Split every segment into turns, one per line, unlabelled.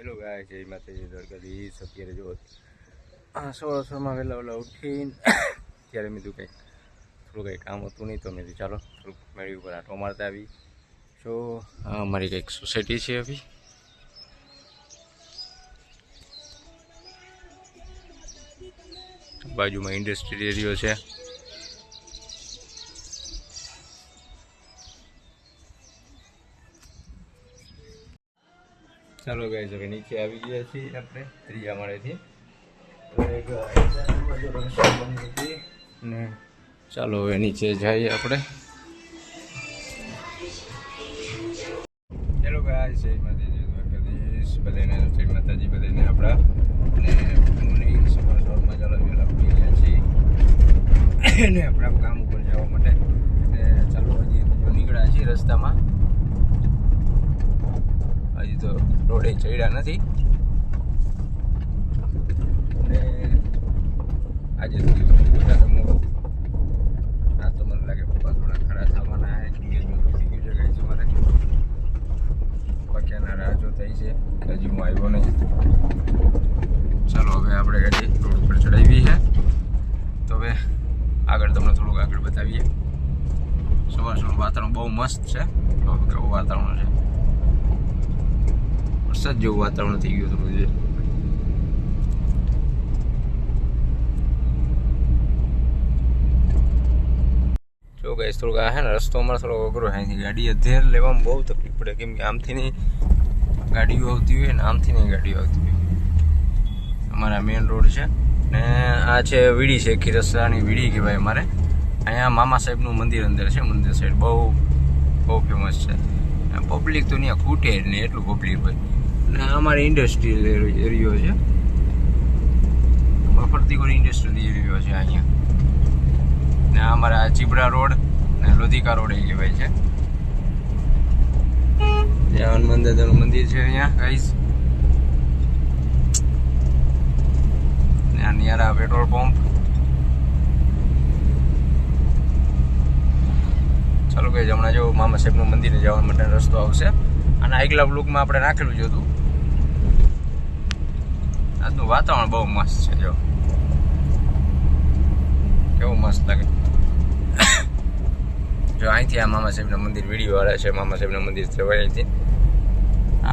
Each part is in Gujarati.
હેલો ગાય જય માતાજી દ્વારકાધીશ. અત્યારે જો સવારમાં વહેલા ઉઠીને ત્યારે મેં કીધું થોડું કંઈ કામ હતું નહીં, તો મેં કીધું ચાલો થોડુંક મેળી ઉપર આંટો મારતા આવી. તો અમારી કંઈક સોસાયટી છે અભી, બાજુમાં ઇન્ડસ્ટ્રીયલ એરિયો છે. ચાલો ગાઈઝ હવે નીચે આવી ગયા છીએ આપણે ત્રીજા માળેથી. ને ચાલો હવે નીચે જઈએ આપણે. હેલો ગાઈઝ જય માતાજી દ્વારકાધીશ બધાને. જય માતાજી બધાને આપણા મોર્નિંગ સવારમાં ચાલો વહેલા ઉઠી ગયા છીએ ને આપણા કામ ઉપર જવા માટે. ને ચાલો હજી જો નીકળ્યા છીએ રસ્તામાં, હજી તો રોડે ચડ્યા નથી. અને આજે બધા મોડું આ તો મને લાગે પપ્પા થોડા ખરા થવાના છે. એન્ગેજમેન્ટ થઈ ગયું છે ગાઈસ અમારે. પક્યાના રાહ જો થઈ છે, હજી હું આવ્યો નહીં. ચાલો હવે આપણે ગાડી રોડ ઉપર ચડાવી છે, તો હવે આગળ તમને થોડુંક આગળ બતાવીએ. સવાર વાતાવરણ બહુ મસ્ત છે. કેવું વાતાવરણ છે, વરસાદ જેવું વાતાવરણ થઈ ગયું થોડું છે. જો ગાઈસ થોડુંક આ હે ને રસ્તો અમારે થોડો અઘરો છે. અહીંથી ગાડી અધેર લેવામાં બહુ તકલીફ પડે, કેમ કે આમથી નહીં ગાડીઓ આવતી હોય ને આમથી નહીં ગાડીઓ આવતી હોય. અમારા મેઇન રોડ છે ને આ છે વીડી છે, ખીરસરાની વીડી કહેવાય અમારે. અહીંયા મામા સાહેબનું મંદિર અંદર છે. મંદિર સાઈડ બહુ ફેમસ છે. પબ્લિક તો ત્યાં ખૂટે જ નહીં, એટલું પબ્લિક હોય. ને અમારે ઇન્ડસ્ટ્રીયલ એરિયો છે, ફરતી કોઈ ઇન્ડસ્ટ્રીયલ એરિયો છે અહીંયા. ને અમારા ચીબડા રોડ ને લોધિકા રોડ એ કહેવાય છે. ત્યાં હનુમાન દાદાનું મંદિર છે અહીંયા ગાઈસ. ને આ નિયારા પેટ્રોલ પંપ. ચાલો કે હમણાં જો મામા સાહેબનું મંદિરે જવા માટે રસ્તો આવશે. અને આગલા બ્લોકમાં આપણે નાખેલું જ હતું. આજનું વાતાવરણ બહુ મસ્ત છે. જો કેવું મસ્ત લાગે. જો અહીંથી આ મામા સાહેબના મંદિર વિડીયો વાળા છે. મામા સાહેબના મંદિર જવાય અહીંથી.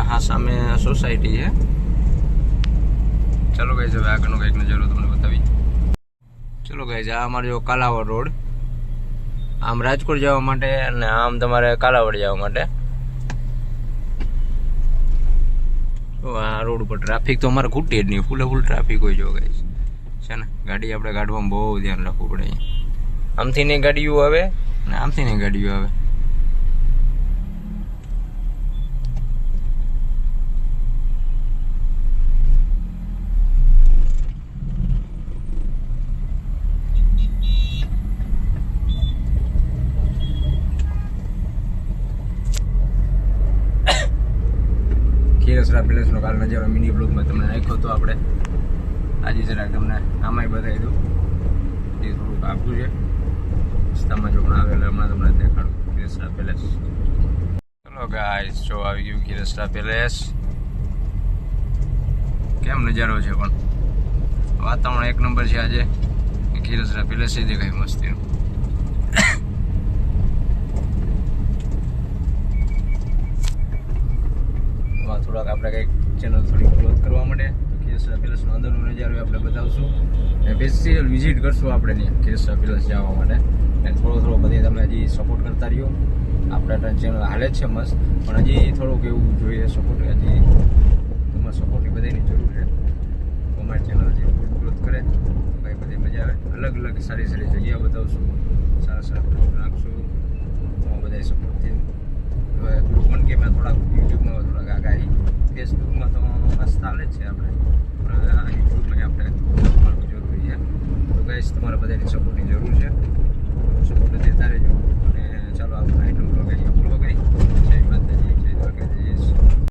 હા સામે સોસાયટી છે. ચાલો ગાઈઝ હવે આગળનો કંઈક નજારો તમને બતાવી. ચલો ગાઈઝ આ અમારો જો કાલાવડ રોડ, આમ રાજકોટ જવા માટે અને આમ તમારે કાલાવડ જવા માટે. તો આ રોડ ઉપર ટ્રાફિક તો અમારે ખૂટે જ નહીં, ફૂલ ટ્રાફિક હોય. જો ગાઈસ છે ને, ગાડી આપણે કાઢવામાં બહુ ધ્યાન રાખવું પડે. આમથી નહીં ગાડીઓ આવે ને આમથી નહીં ગાડીઓ આવે. ખીરસરા પેલેસનો કાલ નજારો મિની બ્લોગમાં તમને નાખ્યો હતો આપણે. આજે જરાક તમને આમાંય બતાવી દઉં. એ થોડુંક આગું છે, રસ્તામાં જો પણ આવેલા હમણાં તમને દેખાડું ખીરસરા પેલેસ. ચલો ગાઈસ જો આવી ગયું ખીરસરા પેલેસ. કેમ નજારો છે, પણ વાતાવરણ એક નંબર છે આજે. ખીરસરા પેલેસ એ દેખાય મસ્તીનું. થોડાક આપણે કંઈક ચેનલ થોડી ગ્રોથ કરવા માટે ખીરસરા પેલેસનો અંદરનો નજારો આપણે બતાવશું. અને સ્પેશિયલ વિઝિટ કરશું આપણે ત્યાં ખીરસરા પેલેસ જવા માટે. અને થોડો બધી તમે હજી સપોર્ટ કરતા રહ્યો. આપણે ચેનલ હાલે જ છે મસ્ત, પણ હજી થોડુંક એવું જોઈએ સપોર્ટ. હજી તમારા સપોર્ટની બધાની જરૂર છે. અમારી ચેનલ હજી ગ્રોથ કરે તો કંઈ બધી મજા આવે. અલગ સારી જગ્યા બતાવશું, સારા નાખશું. બધા સપોર્ટથી હવે ગ્રુપ વન કેમાં થોડાક યુટ્યુબમાં થોડાક આગાહી, ફેસબુકમાં તો મસ્ત ચાલે જ છે આપણે, પણ યુટ્યુબમાં આપણે મળવું જરૂરી છે. તો ગાઈસ તમારા બધાની સપોર્ટની જરૂર છે. સપોર્ટ દેતા રહેજો. અને ચાલો આપણે આઈટમ બ્લોગ અહીંયા પૂરો કરી. જય માતાજી, જય દ્વારકાધીશ.